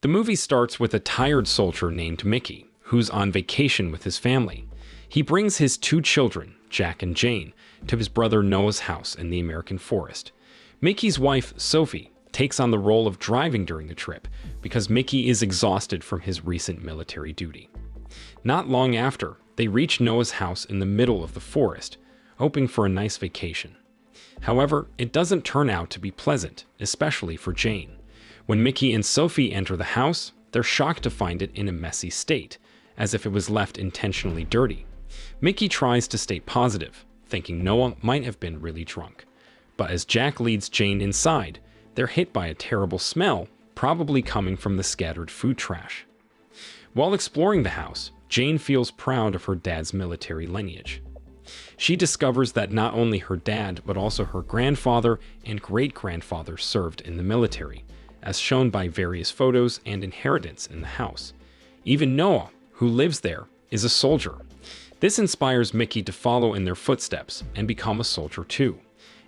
The movie starts with a tired soldier named Mickey, who's on vacation with his family. He brings his two children, Jack and Jane, to his brother Noah's house in the American forest. Mickey's wife, Sophie, takes on the role of driving during the trip because Mickey is exhausted from his recent military duty. Not long after, they reach Noah's house in the middle of the forest, hoping for a nice vacation. However, it doesn't turn out to be pleasant, especially for Jane. When Mickey and Sophie enter the house, they're shocked to find it in a messy state, as if it was left intentionally dirty. Mickey tries to stay positive, thinking Noah might have been really drunk. But as Jack leads Jane inside, they're hit by a terrible smell, probably coming from the scattered food trash. While exploring the house, Jane feels proud of her dad's military lineage. She discovers that not only her dad, but also her grandfather and great-grandfather served in the military, as shown by various photos and inheritance in the house. Even Noah, who lives there, is a soldier. This inspires Mickey to follow in their footsteps and become a soldier too.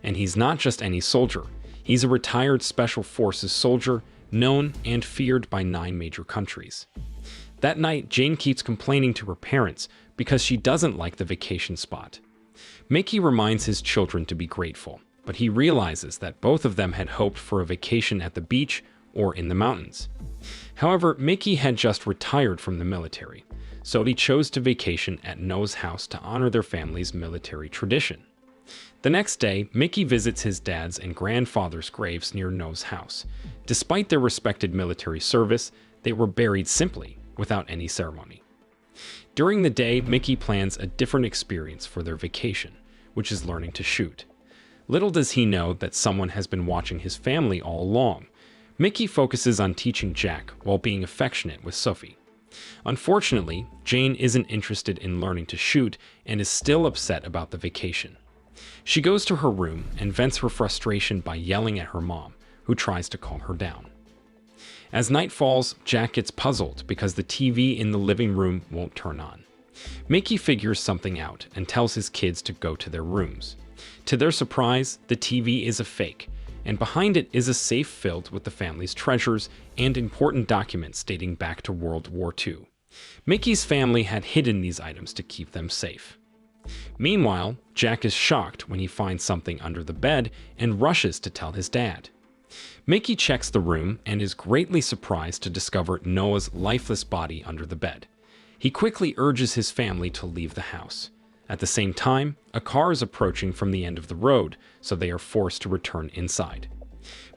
And he's not just any soldier. He's a retired Special Forces soldier, known and feared by 9 major countries. That night, Jane keeps complaining to her parents because she doesn't like the vacation spot. Mickey reminds his children to be grateful, but he realizes that both of them had hoped for a vacation at the beach or in the mountains. However, Mickey had just retired from the military, so he chose to vacation at Noah's house to honor their family's military tradition. The next day, Mickey visits his dad's and grandfather's graves near Noah's house. Despite their respected military service, they were buried simply, without any ceremony. During the day, Mickey plans a different experience for their vacation, which is learning to shoot. Little does he know that someone has been watching his family all along. Mickey focuses on teaching Jack while being affectionate with Sophie. Unfortunately, Jane isn't interested in learning to shoot and is still upset about the vacation. She goes to her room and vents her frustration by yelling at her mom, who tries to calm her down. As night falls, Jack gets puzzled because the TV in the living room won't turn on. Mickey figures something out and tells his kids to go to their rooms. To their surprise, the TV is a fake, and behind it is a safe filled with the family's treasures and important documents dating back to World War II. Mickey's family had hidden these items to keep them safe. Meanwhile, Jack is shocked when he finds something under the bed and rushes to tell his dad. Mickey checks the room and is greatly surprised to discover Noah's lifeless body under the bed. He quickly urges his family to leave the house. At the same time, a car is approaching from the end of the road, so they are forced to return inside.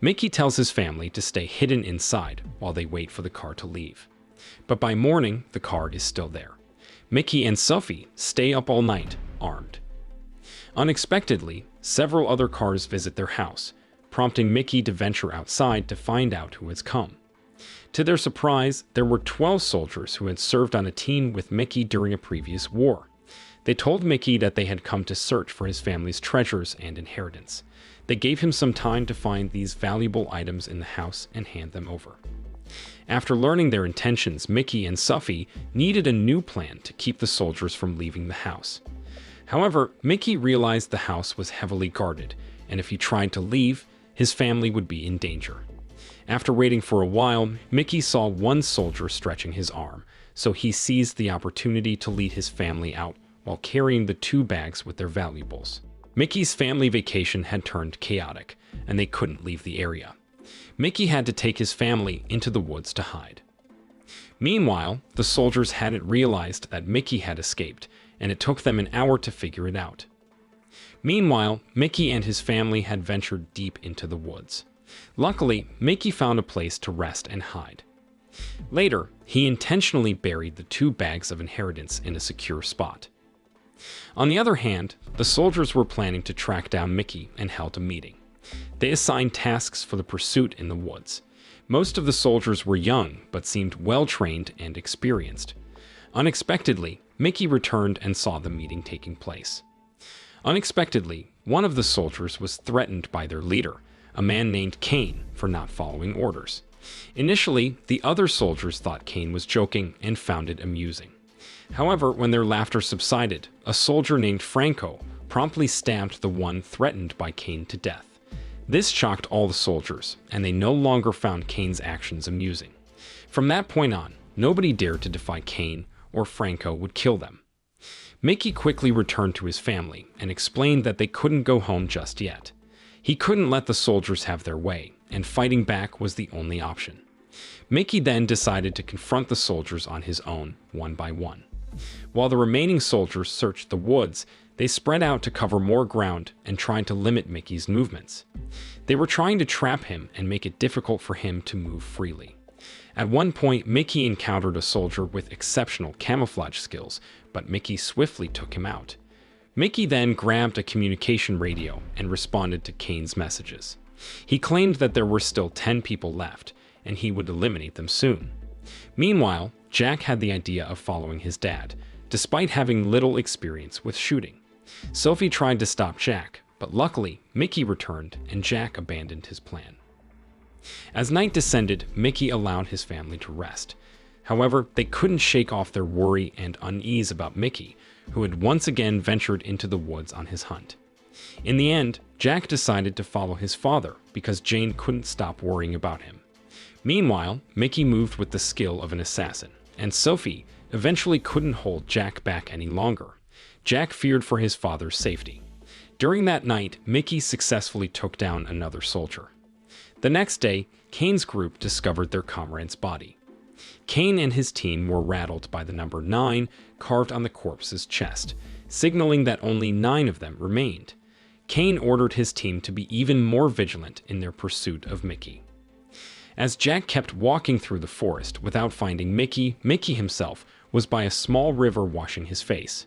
Mickey tells his family to stay hidden inside while they wait for the car to leave. But by morning, the car is still there. Mickey and Sophie stay up all night, armed. Unexpectedly, several other cars visit their house, prompting Mickey to venture outside to find out who has come. To their surprise, there were 12 soldiers who had served on a team with Mickey during a previous war. They told Mickey that they had come to search for his family's treasures and inheritance. They gave him some time to find these valuable items in the house and hand them over. After learning their intentions, Mickey and Sophie needed a new plan to keep the soldiers from leaving the house. However, Mickey realized the house was heavily guarded, and if he tried to leave, his family would be in danger. After waiting for a while, Mickey saw one soldier stretching his arm, so he seized the opportunity to lead his family out while carrying the 2 bags with their valuables. Mickey's family vacation had turned chaotic, and they couldn't leave the area. Mickey had to take his family into the woods to hide. Meanwhile, the soldiers hadn't realized that Mickey had escaped, and it took them an hour to figure it out. Meanwhile, Mickey and his family had ventured deep into the woods. Luckily, Mickey found a place to rest and hide. Later, he intentionally buried the 2 bags of inheritance in a secure spot. On the other hand, the soldiers were planning to track down Mickey and held a meeting. They assigned tasks for the pursuit in the woods. Most of the soldiers were young, but seemed well-trained and experienced. Unexpectedly, Mickey returned and saw the meeting taking place. Unexpectedly, one of the soldiers was threatened by their leader, a man named Kane, for not following orders. Initially, the other soldiers thought Kane was joking and found it amusing. However, when their laughter subsided, a soldier named Franco promptly stabbed the one threatened by Kane to death. This shocked all the soldiers, and they no longer found Kane's actions amusing. From that point on, nobody dared to defy Kane, or Franco would kill them. Mickey quickly returned to his family and explained that they couldn't go home just yet. He couldn't let the soldiers have their way, and fighting back was the only option. Mickey then decided to confront the soldiers on his own, one by one. While the remaining soldiers searched the woods, they spread out to cover more ground and tried to limit Mickey's movements. They were trying to trap him and make it difficult for him to move freely. At one point, Mickey encountered a soldier with exceptional camouflage skills, but Mickey swiftly took him out. Mickey then grabbed a communication radio and responded to Kane's messages. He claimed that there were still 10 people left, and he would eliminate them soon. Meanwhile, Jack had the idea of following his dad, despite having little experience with shooting. Sophie tried to stop Jack, but luckily, Mickey returned and Jack abandoned his plan. As night descended, Mickey allowed his family to rest. However, they couldn't shake off their worry and unease about Mickey, who had once again ventured into the woods on his hunt. In the end, Jack decided to follow his father because Jane couldn't stop worrying about him. Meanwhile, Mickey moved with the skill of an assassin, and Sophie eventually couldn't hold Jack back any longer. Jack feared for his father's safety. During that night, Mickey successfully took down another soldier. The next day, Kane's group discovered their comrade's body. Kane and his team were rattled by the number 9 carved on the corpse's chest, signaling that only 9 of them remained. Kane ordered his team to be even more vigilant in their pursuit of Mickey. As Jack kept walking through the forest without finding Mickey, Mickey himself was by a small river washing his face.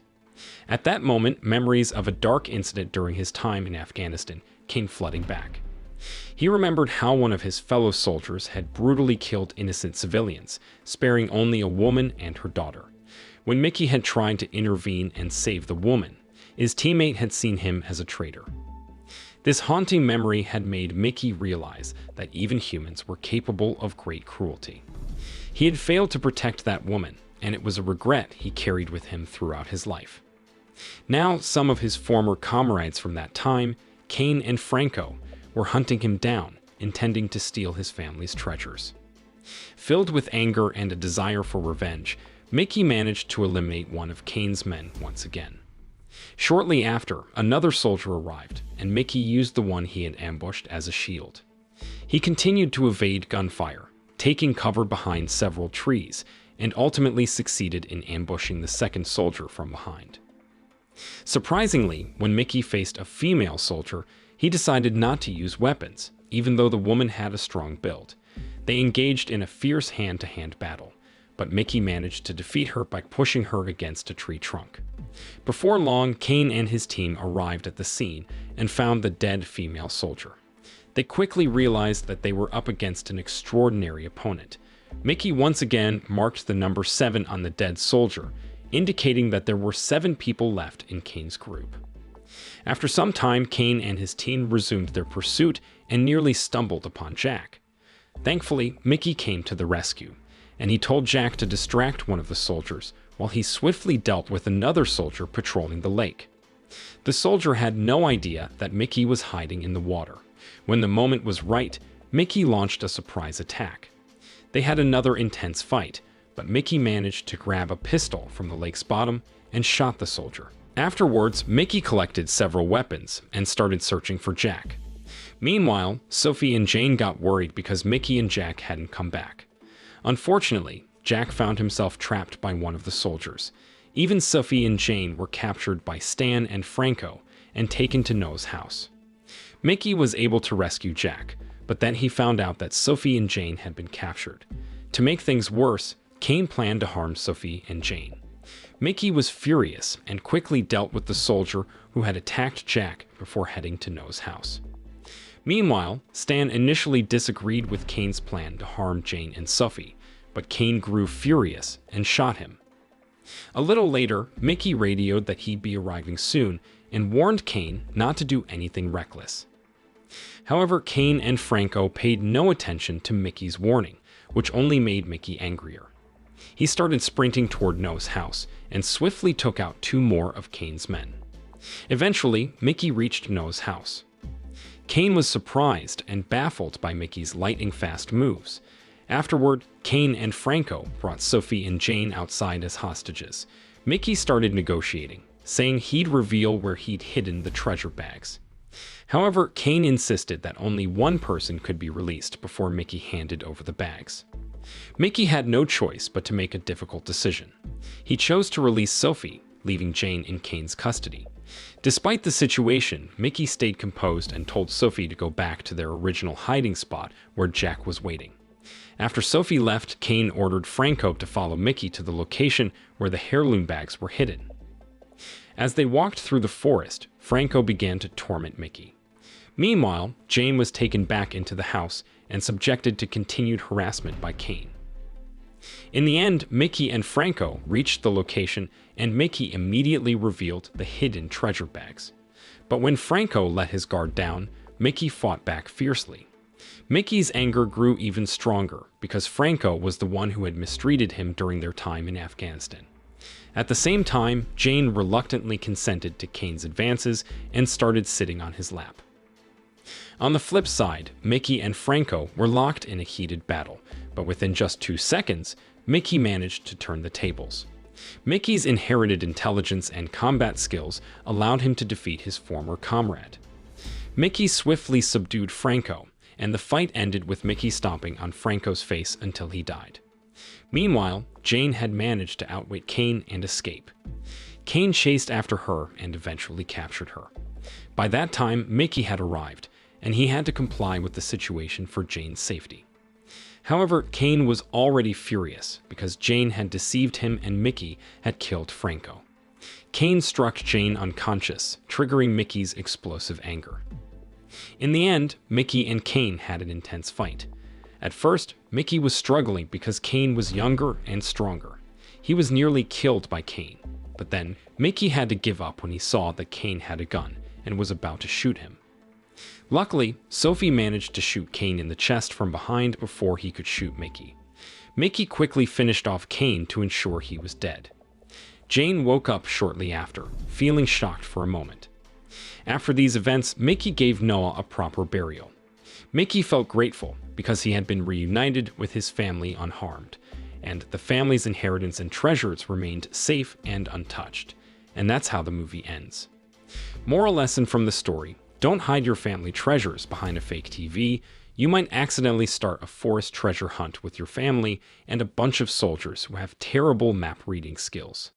At that moment, memories of a dark incident during his time in Afghanistan came flooding back. He remembered how one of his fellow soldiers had brutally killed innocent civilians, sparing only a woman and her daughter. When Mickey had tried to intervene and save the woman, his teammate had seen him as a traitor. This haunting memory had made Mickey realize that even humans were capable of great cruelty. He had failed to protect that woman, and it was a regret he carried with him throughout his life. Now, some of his former comrades from that time, Kane and Franco, were hunting him down, intending to steal his family's treasures. Filled with anger and a desire for revenge, Mickey managed to eliminate one of Kane's men once again. Shortly after, another soldier arrived, and Mickey used the one he had ambushed as a shield. He continued to evade gunfire, taking cover behind several trees, and ultimately succeeded in ambushing the second soldier from behind. Surprisingly, when Mickey faced a female soldier, he decided not to use weapons, even though the woman had a strong build. They engaged in a fierce hand-to-hand battle, but Mickey managed to defeat her by pushing her against a tree trunk. Before long, Kane and his team arrived at the scene and found the dead female soldier. They quickly realized that they were up against an extraordinary opponent. Mickey once again marked the number 7 on the dead soldier, indicating that there were 7 people left in Kane's group. After some time, Kane and his team resumed their pursuit and nearly stumbled upon Jack. Thankfully, Mickey came to the rescue, and he told Jack to distract one of the soldiers while he swiftly dealt with another soldier patrolling the lake. The soldier had no idea that Mickey was hiding in the water. When the moment was right, Mickey launched a surprise attack. They had another intense fight, but Mickey managed to grab a pistol from the lake's bottom and shot the soldier. Afterwards, Mickey collected several weapons and started searching for Jack. Meanwhile, Sophie and Jane got worried because Mickey and Jack hadn't come back. Unfortunately, Jack found himself trapped by one of the soldiers. Even Sophie and Jane were captured by Stan and Franco and taken to Noah's house. Mickey was able to rescue Jack, but then he found out that Sophie and Jane had been captured. To make things worse, Kane planned to harm Sophie and Jane. Mickey was furious and quickly dealt with the soldier who had attacked Jack before heading to Noah's house. Meanwhile, Stan initially disagreed with Kane's plan to harm Jane and Sophie, but Kane grew furious and shot him. A little later, Mickey radioed that he'd be arriving soon and warned Kane not to do anything reckless. However, Kane and Franco paid no attention to Mickey's warning, which only made Mickey angrier. He started sprinting toward Noah's house and swiftly took out 2 more of Kane's men. Eventually, Mickey reached Noah's house. Kane was surprised and baffled by Mickey's lightning-fast moves. Afterward, Kane and Franco brought Sophie and Jane outside as hostages. Mickey started negotiating, saying he'd reveal where he'd hidden the treasure bags. However, Kane insisted that only one person could be released before Mickey handed over the bags. Mickey had no choice but to make a difficult decision. He chose to release Sophie, leaving Jane in Kane's custody. Despite the situation, Mickey stayed composed and told Sophie to go back to their original hiding spot where Jack was waiting. After Sophie left, Kane ordered Franco to follow Mickey to the location where the heirloom bags were hidden. As they walked through the forest, Franco began to torment Mickey. Meanwhile, Jane was taken back into the house and subjected to continued harassment by Kane. In the end, Mickey and Franco reached the location, and Mickey immediately revealed the hidden treasure bags. But when Franco let his guard down, Mickey fought back fiercely. Mickey's anger grew even stronger because Franco was the one who had mistreated him during their time in Afghanistan. At the same time, Jane reluctantly consented to Kane's advances and started sitting on his lap. On the flip side, Mickey and Franco were locked in a heated battle, but within just 2 seconds, Mickey managed to turn the tables. Mickey's inherited intelligence and combat skills allowed him to defeat his former comrade. Mickey swiftly subdued Franco, and the fight ended with Mickey stomping on Franco's face until he died. Meanwhile, Jane had managed to outwit Kane and escape. Kane chased after her and eventually captured her. By that time, Mickey had arrived, and he had to comply with the situation for Jane's safety. However, Kane was already furious because Jane had deceived him and Mickey had killed Franco. Kane struck Jane unconscious, triggering Mickey's explosive anger. In the end, Mickey and Kane had an intense fight. At first, Mickey was struggling because Kane was younger and stronger. He was nearly killed by Kane, but then Mickey had to give up when he saw that Kane had a gun and was about to shoot him. Luckily, Sophie managed to shoot Kane in the chest from behind before he could shoot Mickey. Mickey quickly finished off Kane to ensure he was dead. Jane woke up shortly after, feeling shocked for a moment. After these events, Mickey gave Noah a proper burial. Mickey felt grateful because he had been reunited with his family unharmed, and the family's inheritance and treasures remained safe and untouched. And that's how the movie ends. Moral lesson from the story: don't hide your family treasures behind a fake TV. You might accidentally start a forest treasure hunt with your family and a bunch of soldiers who have terrible map reading skills.